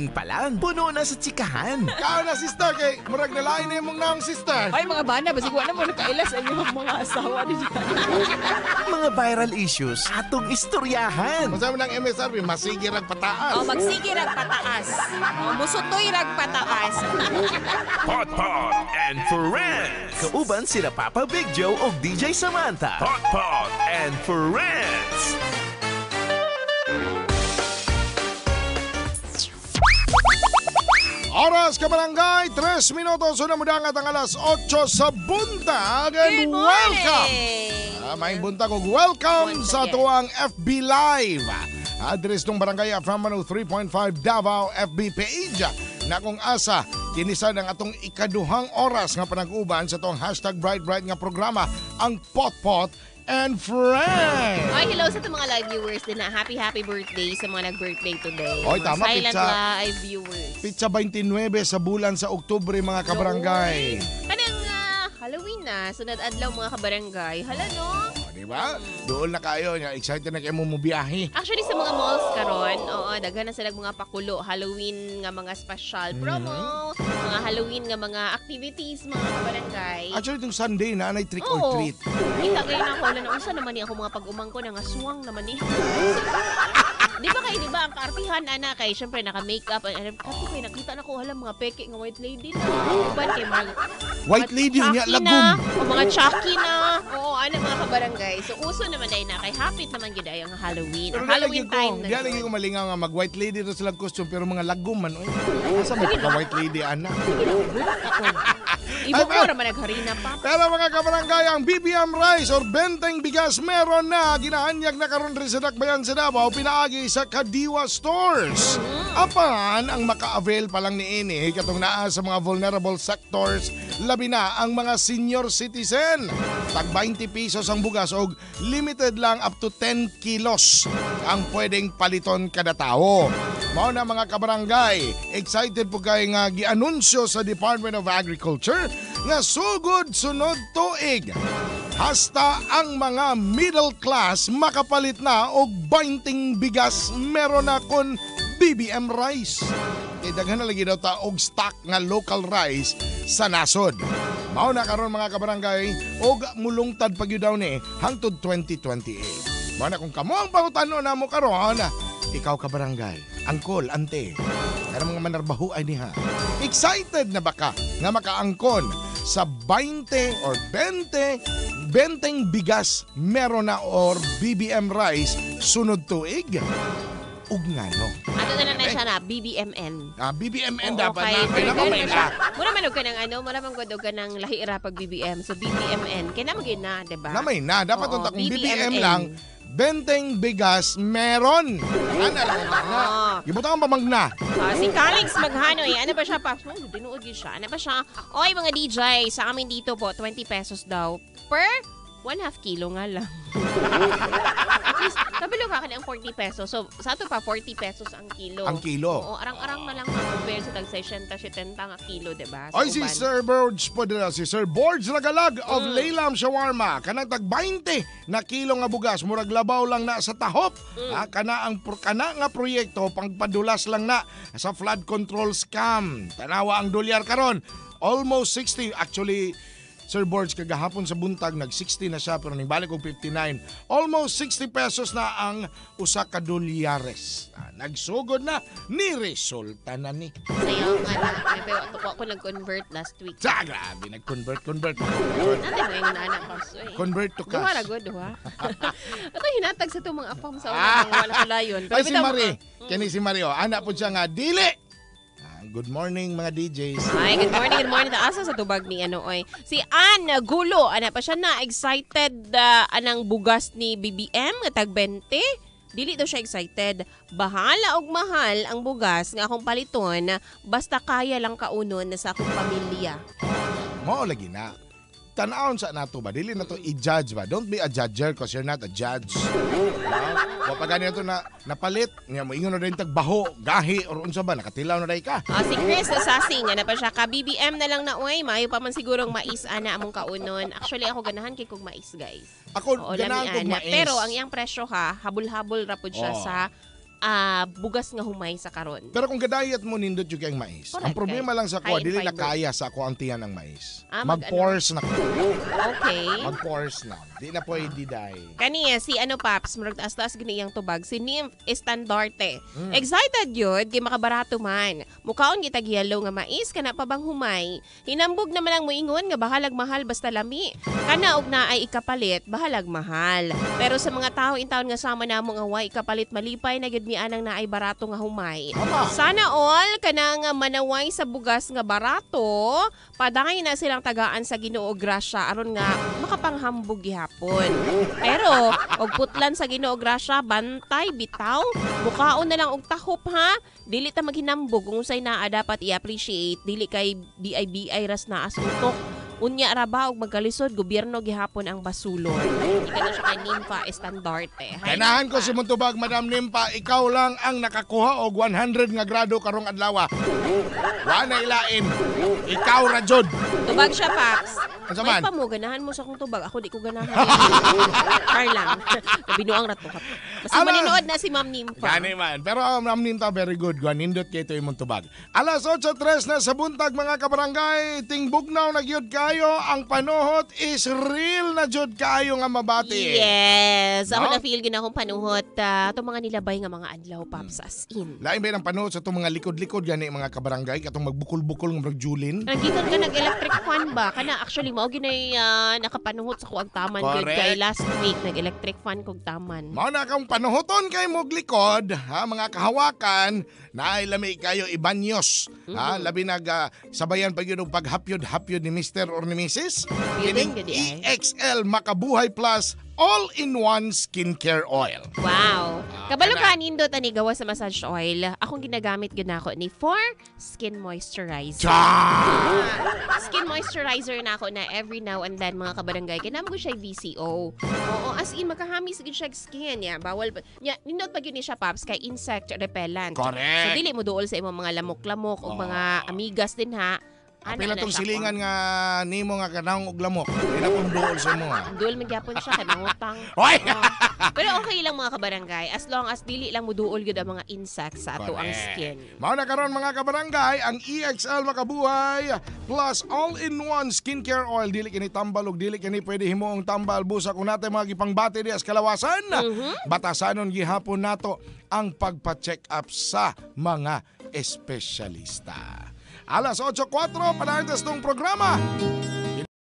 morning pa lang, puno na sa tsikahan. Kao na sister, kay murag nalain na mong naong sister. Ay, mga bana, basig wala mo nakailas ang inyong mga asawa ni Mga viral issues, atong istoryahan. Masama ng MSRP, masigir ang pataas. Magsige rag pataas. Musutoy rag pataas. Potpot and Friends. Kauban sila Papa Big Joe o DJ Samantha. Potpot and Friends. Oras ka barangay, 3 minutos. Una mo dangat ang alas 8 sa buntag. And Good welcome! morning! May buntag og welcome Once sa again. tuwang FB Live. Address ng Barangay from 103.5 Davao FB page. Na kung asa, kinisa ng atong ikaduhang oras nga panag-uban sa itong hashtag Bright Bright nga programa, ang Potpot and Friends. Ay, hello sa mga live viewers din na happy birthday sa mga nag-birthday today. Oy, Mga tama, silent pizza. live viewers. Pizza 29 sa bulan sa Oktubre mga kabarangay. Kanang Halloween na, sunod adlaw mga kabarangay. Hala no? Di ba? Doon na kayo, excited na kayo mo biyahe. Actually sa mga malls karon, oo, daghan na sila mga pakulo, Halloween nga mga special promo, mga Halloween nga mga activities mga kabarangay. Actually, itong Sunday na, trick or treat. Kita kayo na ako, wala na usa naman ni ako mga pag-umang ko, nangaswang naman ni. Di ba kayo, di ba, ang kaartihan, ana, kay syempre naka-makeup, kasi kayo nakita na ko, hala, mga peke nga white lady na. Uban kay mga White lady niya, Chucky lagum. na, o mga Chucky na. Oo, ano mga kabarangay. So, uso naman dahil na, kay hapit naman gid ang Halloween. Pero Ang Halloween time di lagi ko malingaw nga mag-white lady na sila costume, pero mga lagum man. Oy, asa may pagka-white lady, ana? Ibo ko naman nagharina pa. Pero mga kabarangay, ang BBM Rice or benteng bigas meron na ginahanyag na karon rin sa Dakbayan sa Davao, pinaagi sa Kadiwa Stores. Apan, ang maka-avail pa lang ni ini, katong naa sa mga vulnerable sectors, labi na ang mga senior citizen. Tag 20 pesos ang bugas o limited lang up to 10 kilos ang pwedeng paliton kada tao. Mao na mga kabarangay, excited po kayo nga gianunsyo sa Department of Agriculture nga sugod sunod tuig. Hasta ang mga middle class makapalit na og 20 bigas meron na kon BBM Rice. Kay daghan na lagi daw ta og stock nga local rice sa nasod. Mao na karon mga kabarangay og mulungtad pag yun daw ni hangtod 2028. Mao na kung kamo ang pangutano namo karon, ikaw kabarangay, angkol, ante, karang mga manarbaho ay niha. Excited na baka nga makaangkon sa 20 or 20 bigas meron na or BBM rice sunod tuig? Ug ngano? Ato na lang na siya na, BBMN. BBMN Oo, dapat kay- na pinapamay na. Muna man ka ng muna man ka ng lahira pag BBM. So BBMN, kaya naman yun na, diba? Namay na, dapat Oo, kung BBM BBMN. lang, benteng bigas meron. Ano lang na. Oo. Gibutang ang pamagna. Si Calix Maghanoy, ano ba siya pa? Dinuod yun siya. Ano ba siya? Oy, mga DJ, sa amin dito po, 20 pesos daw per 1/2 kilo nga lang. At least, kabilo ka ng 40 pesos. So, sa ato pa, 40 pesos ang kilo. Ang kilo. Oo, arang-arang na lang compare sa tag 60-70 nga kilo, diba? Oy, si Sir Borge po dira, si Sir Borge Nagalag of Laylam Shawarma. Kanang tag 20 na kilo nga bugas, murag labaw lang na sa tahop. Kana nga proyekto, pangpadulas lang na sa flood control scam. Tanawa ang dolyar karon. Almost 60, actually, Sir Borge, kagahapon sa buntag, nag-60 na siya, pero nibalik og 59. Almost 60 pesos na ang usa ka dolyares. Nagsugod na, ni resulta na ni. Sayo nga na. Pero ako nag-convert last week. Grabe, nag-convert. Natin mo yung naanak ko. Convert to Duha ra cash. good, duha. Ito hinatag sa itong mga apam sa una, mga wala kalayon. Ay, si Marie. Kani si Mario. Anak po siya nga, dili! Good morning, mga DJs. Ay, good morning. Asa sa tubag ni oy. Si Ann Gulo, ana pa siya na excited anang bugas ni BBM nga tag 20. Dili daw siya excited. Bahala og mahal ang bugas nga akong paliton basta kaya lang kaunon sa akong pamilya. Mo lagi na. Tanawon sa nato ba? Dili na to i-judge ba? Don't be a judger because you're not a judge. Kapag ganito na napalit, nga mo ingon na rin tagbaho, gahi, or unsa ba, nakatilaw na rin ka. Si Chris Sasing, ana pa siya ka BBM na lang na oy, maayo pa man sigurong mais ana among kaunon. Actually ako ganahan kay kog mais, guys. Ako, Oo, ganahan lami kong ana. mais. Pero ang iyang presyo ha, habol-habol ra pud siya Oo. sa bugas nga humay sa karon. Pero kung gadayat mo nindot yung kayong mais. Correct, Ang problema lang sa high ko, in dili na fiber. kaya sa ko ang tiyan ng mais. Mag-ano? Mag-force na. Okay. Mag-force na. Di na pwede dahi. Kaniya si Paps, murag taas-taas gini iyang tubag, si Nymph Estandarte. Excited yun, kay makabarato man. Mukaon kita giyalo nga mais, kana pa bang humay. Hinambog naman ang muingon nga bahalag mahal basta lami. Kana og na ay ikapalit, bahalag mahal. Pero sa mga tao in taon nga sama namo nga way ikapalit malipay na gyud mi anang naay barato nga humay. Tama. Sana all kanang manaway sa bugas nga barato, padangay na silang tagaan sa Ginoo grasya aron nga makapanghambog gihapon. Pero og putlan sa Ginoo grasya bantay bitaw, mukaon na lang og tahop ha. Dili ta maghinambog kung unsay naa dapat i-appreciate, dili kay BI ras na asutok. Unya ra ba og magkalisod gobyerno gihapon ang basulod. Ika na siya kay Nympha Estandarte. Ganahan ko si Muntubag, Madam Nympha, ikaw lang ang nakakuha og 100 nga grado karong adlaw. Wala ilain. Ikaw ra jud. Tubag siya, Paps. Unsa May man? pa mo, ganahan mo sa akong tubag. Ako di ko ganahan. Char lang. Binuang rato. Basta Ala. maninood na si Ma'am Nympha. Gani man. Pero Ma'am Nympha, very good. Guanindot kay ito yung Muntubag. Alas 8:03 na sa buntag mga kabarangay. Tingbugnaw na gyud kayo. Ang panuhot is real na jud kayo nga mabati. Yes. Ako No? na feel akong panuhot. Itong mga nilabay nga mga adlaw, Paps, as in. Lain ba ng panuhot sa itong mga likod-likod gani mga kabarangay? Katong magbukol-bukol ng Julin? Nagikan ka nag-electric fan ba? Kana actually mao ginay nakapanuhot sa kuang taman gyud Correct. kay last week nag-electric fan kog taman. Mao na kang panuhoton kay mog likod, ha, mga kahawakan, na lami kayo ibanyos. Ha, labi sabayan pa yun og paghapyod-hapyod ni Mr. or ni Mrs. Yun din, Kining gadi ay. EXL Makabuhay Plus All-in-One Skincare Oil. Wow. Kabalo kana. ka nindot ani gawa sa massage oil. Akong ginagamit gyud nako ni for skin moisturizer. Skin moisturizer na ako na every now and then mga kabarangay. Kinamo ko siya VCO. Oo, as in makahamis gid siya skin ya. Bawal nindot pa gyud ni siya, Paps, kay insect repellent. Correct. So dili mo duol sa imong mga lamok-lamok o mga amigas din ha. Apila na tong siya, silingan nga nimo nga kanang og lamok. Ina pong duol sa mo ha. Duol magyapon siya kanangutang. Hoy! Pero okay lang mga kabarangay as long as dili lang mo duol gyud ang mga insects sa ato ang Correct. skin. Mao na karon mga kabarangay, ang EXL Makabuhay Plus All-in-One Skincare Oil. Dili kini tambal ug dili kini pwede himuong tambal busa kung natay mga gipangbati di as kalawasan. Batasanon gihapon nato ang pagpa-check up sa mga espesyalista. Alas 8:04 panaantas tong programa.